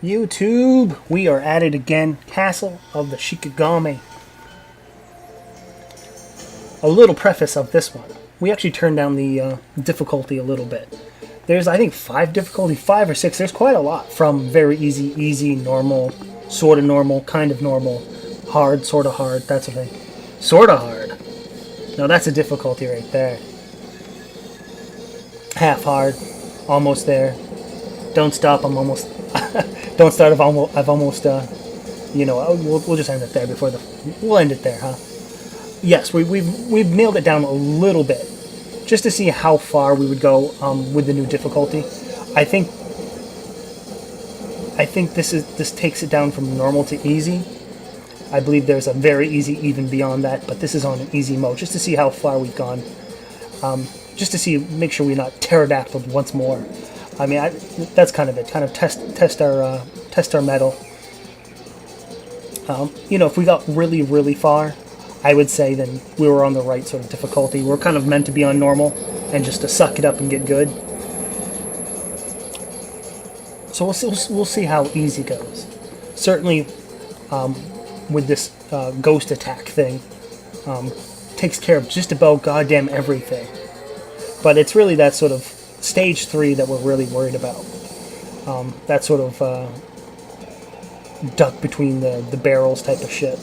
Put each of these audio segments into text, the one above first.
YouTube, we are at it again. Castle of the Shikigami. A little preface of this one. We actually turned down the difficulty a little bit. There's, I think, 5 difficulty, 5 or 6. There's quite a lot. From very easy, easy, normal, sort of normal, kind of normal, hard, sort of hard, that sort of thing. Sort of hard. Now that's a difficulty right there. Half hard, almost there. Don't stop, I'm almost... Don't start, I've almost, you know, we'll just end it there before we'll end it there, huh? Yes, we've nailed it down a little bit, just to see how far we would go with the new difficulty. I think this takes it down from normal to easy. I believe there's a very easy even beyond that, but this is on an easy mode, just to see how far we've gone. Just to make sure we're not pterodactyl once more. I mean, that's kind of it. Kind of test our metal. You know, if we got really, really far, I would say then we were on the right sort of difficulty. We're kind of meant to be on normal and just to suck it up and get good. So we'll see how easy goes. Certainly, with this ghost attack thing, takes care of just about goddamn everything. But it's really that sort of stage 3 that we're really worried about. That sort of duck between the barrels type of shit.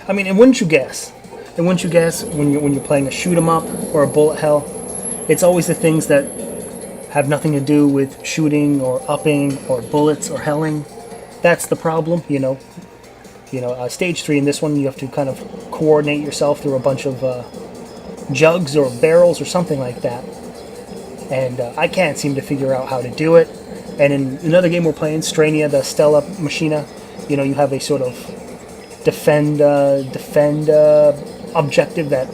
I mean, and wouldn't you guess? And wouldn't you guess when you're playing a shoot 'em up or a bullet hell, it's always the things that have nothing to do with shooting or upping or bullets or helling. That's the problem, you know. Stage 3 in this one, you have to kind of coordinate yourself through a bunch of jugs or barrels or something like that, and I can't seem to figure out how to do it. And in another game we're playing, Strania, the Stella Machina, you know, you have a sort of defend objective that,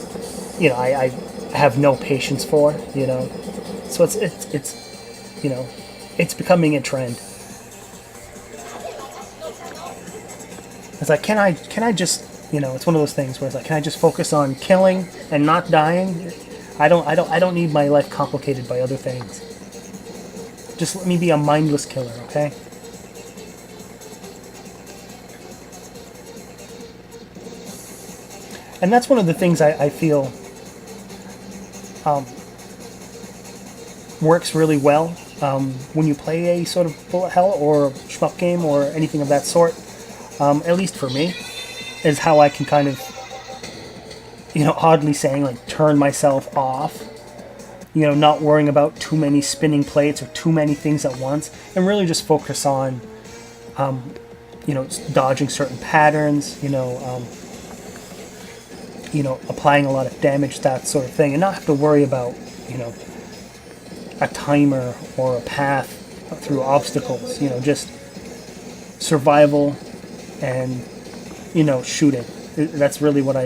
you know, I have no patience for, you know. So it's you know, it's becoming a trend. It's like, can I just, you know, it's one of those things where it's like, can I just focus on killing and not dying? I don't need my life complicated by other things. Just let me be a mindless killer, okay? And that's one of the things I feel works really well when you play a sort of bullet hell or a shmup game or anything of that sort. At least for me, is how I can kind of, you know, oddly saying, like, turn myself off. You know, not worrying about too many spinning plates or too many things at once, and really just focus on, you know, dodging certain patterns, you know, applying a lot of damage, that sort of thing, and not have to worry about, you know, a timer or a path through obstacles. You know, just survival and, you know, shooting. That's really what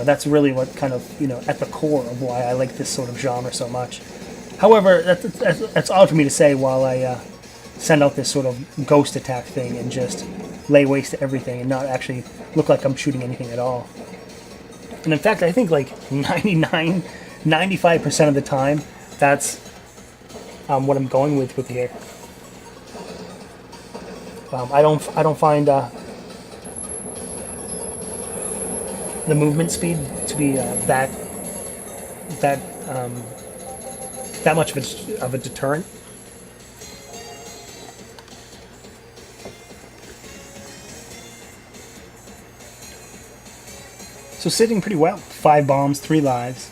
that's really what kind of, you know, at the core of why I like this sort of genre so much. However, that's odd for me to say while I send out this sort of ghost attack thing and just lay waste to everything and not actually look like I'm shooting anything at all. And in fact, I think like 95% of the time, that's what I'm going with here. I don't find the movement speed to be that much of a deterrent. So sitting pretty well. 5 bombs, 3 lives.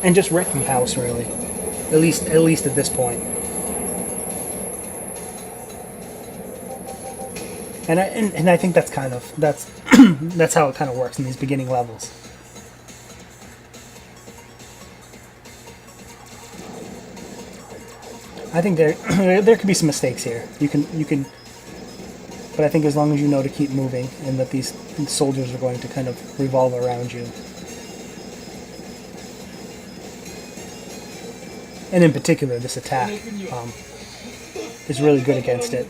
And just wrecking house, really. At least at this point. And I think that's kind of that's how it kind of works in these beginning levels. I think there could be some mistakes here. You can, but I think as long as you know to keep moving and that these soldiers are going to kind of revolve around you. And in particular, this attack is really good against it.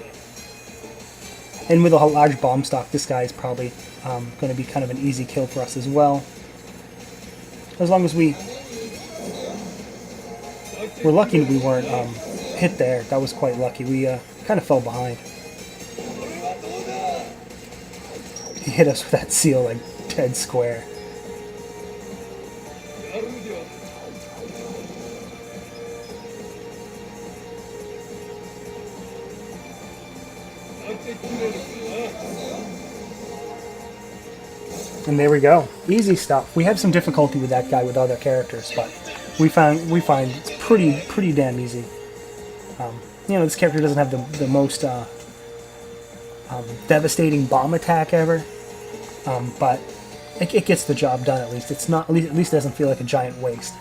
And with a large bomb stock, this guy is probably going to be kind of an easy kill for us as well. As long as we're lucky we weren't hit there. That was quite lucky. We kind of fell behind. He hit us with that seal like dead square. And there we go. Easy stuff. We have some difficulty with that guy with other characters, but we find it's pretty damn easy. You know, this character doesn't have the most devastating bomb attack ever, but it gets the job done at least. It's not at least it doesn't feel like a giant waste.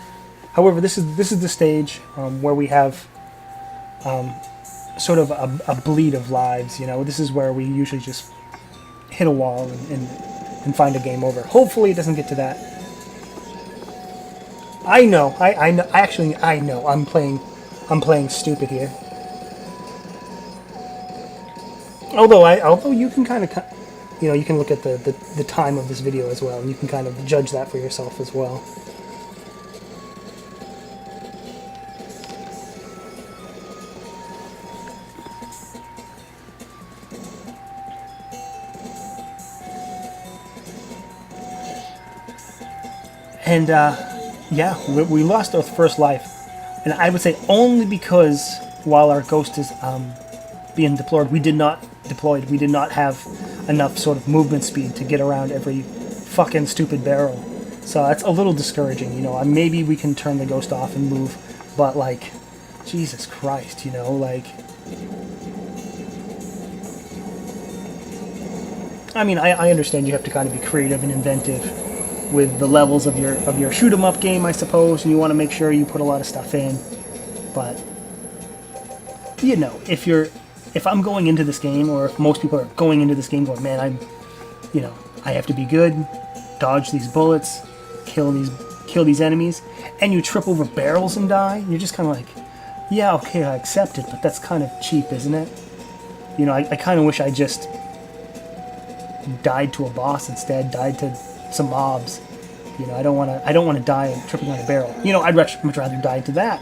However, this is the stage where we have sort of a bleed of lives. You know, this is where we usually just hit a wall and find a game over. Hopefully, it doesn't get to that. I know. I know. Actually, I know. I'm playing stupid here. Although you can kind of, you know, you can look at the time of this video as well, and you can kind of judge that for yourself as well. And yeah, we lost our first life, and I would say only because while our ghost is being deployed, we did not have enough sort of movement speed to get around every fucking stupid barrel. So that's a little discouraging, you know. Maybe we can turn the ghost off and move, but like, Jesus Christ, you know, like. I mean, I understand you have to kind of be creative and inventive with the levels of your shoot 'em up game, I suppose, and you want to make sure you put a lot of stuff in. But you know, if I'm going into this game, or if most people are going into this game going, man, I have to be good, dodge these bullets, kill these enemies, and you trip over barrels and die, you're just kind of like, yeah, okay, I accept it, but that's kind of cheap, isn't it? You know, I kind of wish I just died to a boss instead, died to some mobs. You know, I don't want to die tripping on a barrel. You know, I'd much rather die to that.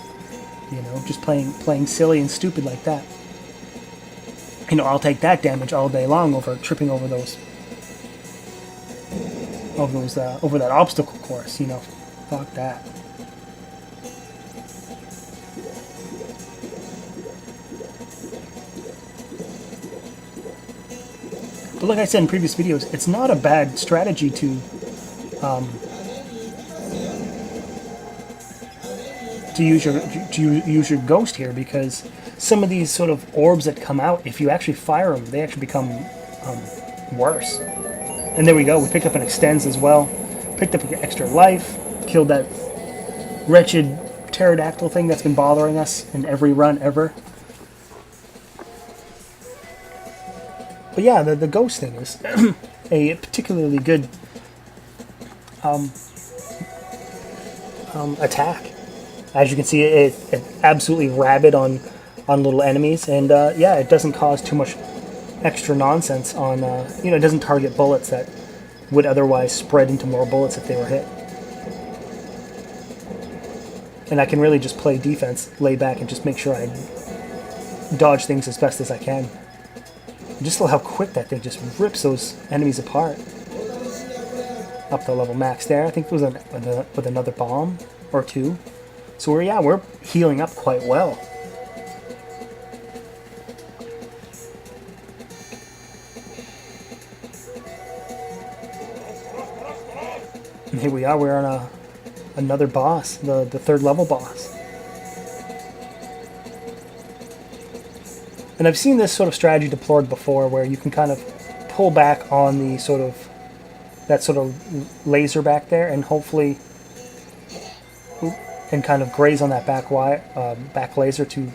You know, just playing silly and stupid like that. You know, I'll take that damage all day long over tripping over over that obstacle course. You know, fuck that. But like I said in previous videos, it's not a bad strategy to use your ghost here, because some of these sort of orbs that come out, if you actually fire them, they actually become worse. And there we go. We picked up an extends as well. Picked up extra life. Killed that wretched pterodactyl thing that's been bothering us in every run ever. But yeah, the ghost thing is a particularly good attack. As you can see, it's absolutely rabid on little enemies, and yeah, it doesn't cause too much extra nonsense on, you know, it doesn't target bullets that would otherwise spread into more bullets if they were hit. And I can really just play defense, lay back, and just make sure I dodge things as best as I can. Just look how quick that thing just rips those enemies apart. Up to level max there. I think it was with another bomb or two. So we're healing up quite well. And here we are. We're on another boss, the third level boss. And I've seen this sort of strategy deployed before, where you can kind of pull back on the that sort of laser back there, and hopefully, and kind of graze on that back laser to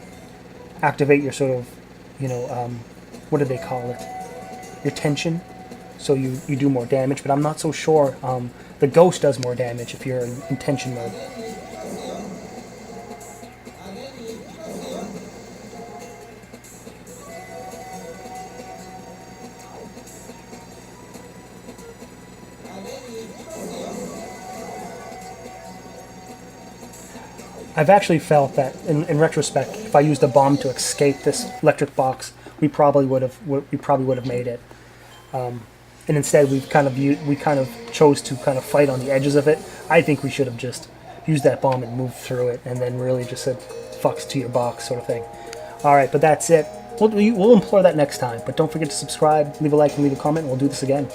activate your sort of, you know, what do they call it? Your tension, so you do more damage. But I'm not so sure. The ghost does more damage if you're in tension mode. I've actually felt that in retrospect, if I used a bomb to escape this electric box, we probably would have made it. And instead, we kind of chose to kind of fight on the edges of it. I think we should have just used that bomb and moved through it, and then really just said "fucks to your box" sort of thing. All right, but that's it. We'll implore that next time. But don't forget to subscribe, leave a like, and leave a comment. And we'll do this again.